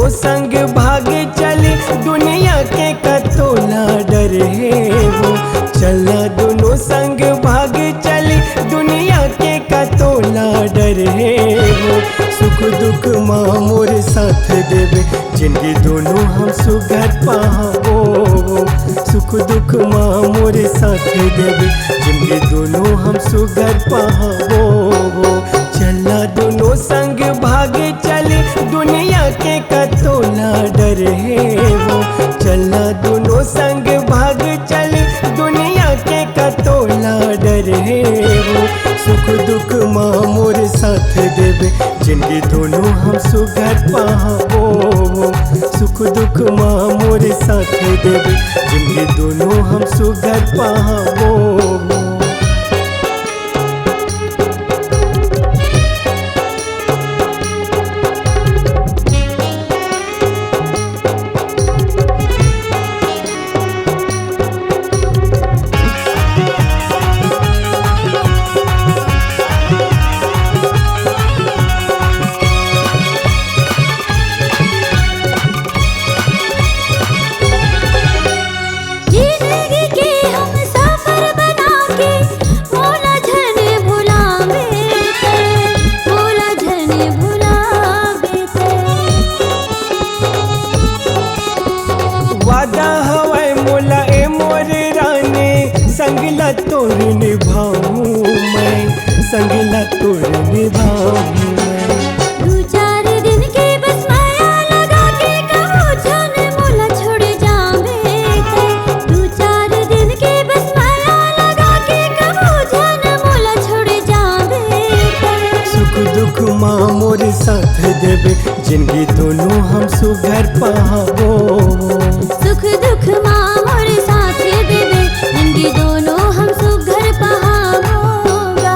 दोनों संग भाग चले दुनिया के कतोला डर है वो। चला दोनों संग भाग चले दुनिया के कतोला डर है वो। सुख दुख माँ मोर साथ देवे जिंदगी दोनों हम सुघर पावो। सुख दुख माँ मोर साथ देवे जिंदगी दोनों हम सुघर पावो। चला दोनों संग भाग चले दुनिया के कतोला डर है वो। चला दोनों संग भाग चले दुनिया के कतोला डर है वो। सुख दुख माँ मोर साथ देवे जिंदगी दोनों हम सुघर पावो। सुख दुख माँ मोर साथ देवे जिंदगी दोनों हम सुघर पावो। वादा हवाई मोला ए मोर रानी संगला तोर निभाऊं मैं। संगला तोर निभाऊं मैं। दो चार दिन के बस माया लगा के कहो जाने मोला छोड़ जावे। दो चार दिन के बस माया लगा के कहो जाने मोला छोड़ जावे। सुख दुख माँ मोर साथ देवे जिंदगी दोनों हम सुघर पावो। सुख दुख माँ मोर साथ देवे जिंदगी दोनों हम सुघर पावोगा।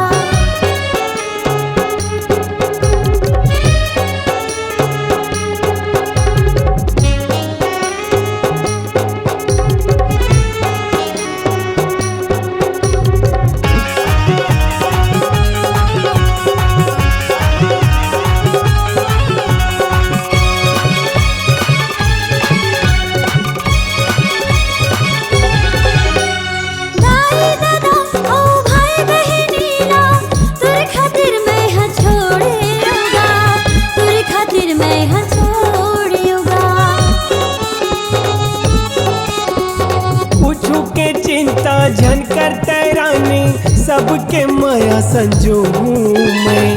चिंता झन करते रानी सबके माया संजोहूँ मैं।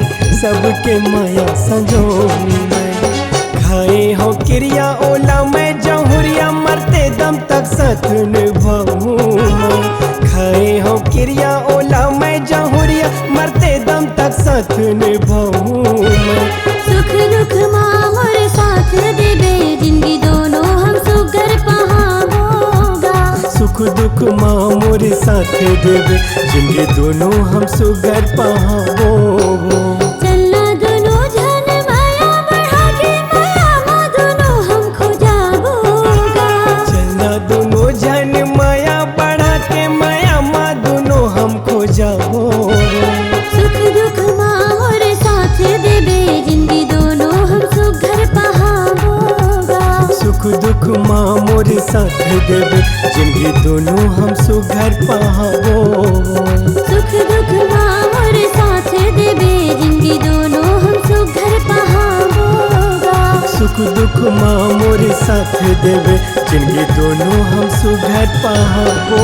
सबके माया संजोहूँ मैं। खाए हो क्रिया ओला मैं जहुरिया मरते दम तक साथ निभाऊँ मैं। खाए हो क्रिया ओला मैं जहुरिया मरते दम तक साथ निभाऊँ मैं। सुख दुख माँ मोर साथ देवे जिंदगी दोनों हम सुघर पावोगा। सुख दुख माँ मोर साथ देवे जिंदगी दोनों हम सुघर पावो। चलना दोनों जन माया बढ़ा के माया माँ दोनों हम खो जावोगा। चलना दोनों जन माया बढ़ा के माया माँ दोनों हम खो जाओ। सुख दुख माँ मोर साथ देवे जिंदगी दोनों हम सुघर पावोगा। सुख दुख माँ मोर साथ देवे जिंदगी दोनों हम सुघर पावो। सुख दुख माँ मोर साथ देवे जिंदगी दोनों हम सुघर पावोगा। सुख दुख माँ मोर साथ देवे जिंदगी दोनों हम सुघर पावो।